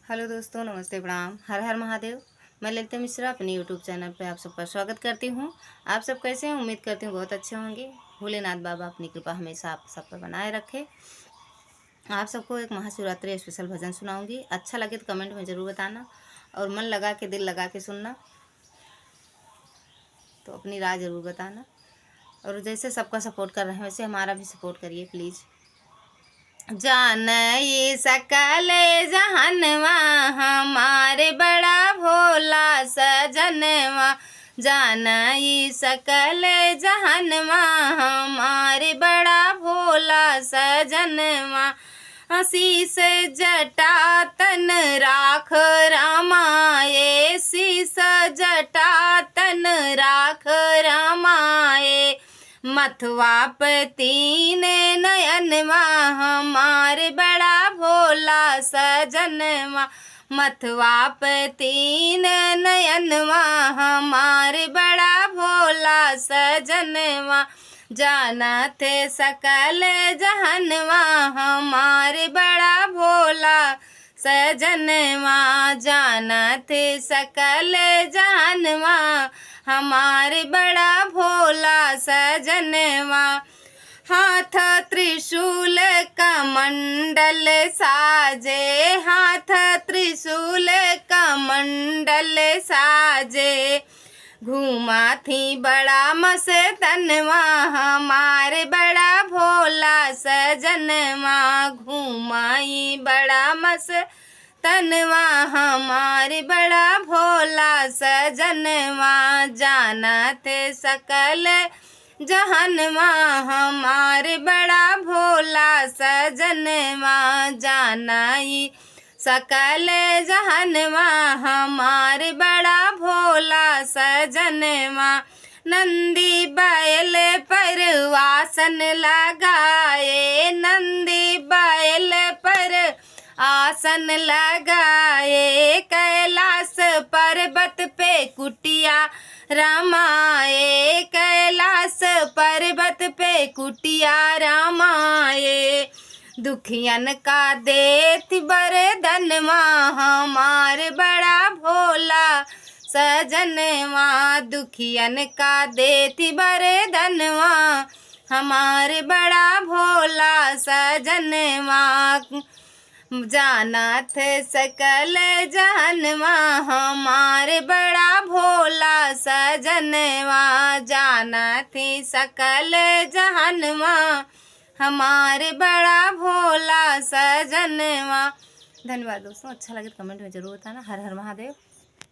Hello दोस्तों, नमस्ते, प्रणाम, हर हर महादेव। मैं ललिता मिश्रा अपने यूट्यूब चैनल पे आप सबका स्वागत करती हूँ। आप सब कैसे हैं? उम्मीद करती हूँ बहुत अच्छे होंगे। भोलेनाथ बाबा अपनी कृपा हमेशा आप सब पर बनाए रखे। आप सबको एक महाशिवरात्रि स्पेशल भजन सुनाऊंगी। अच्छा लगे तो कमेंट में ज़रूर बताना और मन लगा के, दिल लगा के सुनना, तो अपनी राय ज़रूर बताना। और जैसे सबका सपोर्ट कर रहे हैं वैसे हमारा भी सपोर्ट करिए प्लीज़। जानई सकल जहनवा हमारे बड़ा भोला सजनवा। जानई सकल जहनवा हमारे बड़ा भोला सजनवा। शीस जटा तन राख रामाए, शीस जटा तन राख रामाए। मथवा पे तीन नयनवा हमारे बड़ा भोला सजनवा। मथवा पे तीन नयनवा हमारे बड़ा भोला सजनवा। जानत सकल जहनवा हमारे बड़ा भोला सजनवा। जानत सकल जहनवा हमारे बड़ा भोला सजनवा। हाथ त्रिशूल कमंडल साजे, हाथ त्रिशूल कमंडल साजे। घूमा थी बड़ा मस्तनवा हमारे बड़ा भोला सजनवा। घूमाई बड़ा मस्तनवा हमारे बड़ा भोला सजनवा। जानत सकल जहनवा हमारे बड़ा भोला सजनवा। जानई सकल जहनवा हमारे बड़ा भोला सजनवा। नंदी बैल पर आसन लगाए, नंदी बैल पर आसन लगाए। कैलाश पर्वत पे कुटिया रामाए, कैलाश पर्वत पे कुटिया रामाए। दुखियन का देत बरदनवा हमारे बड़ा भोला सजनवा। दुखियन का देत बरदनवा हमारे बड़ा भोला सजनवा। जानत सकल जहनवा हमारे बड़ा भोला सजनवा। जानत सकल जहनवा हमारे बड़ा भोला सजनवा। धन्यवाद दोस्तों। अच्छा लगे तो कमेंट में ज़रूर बताना। हर हर महादेव।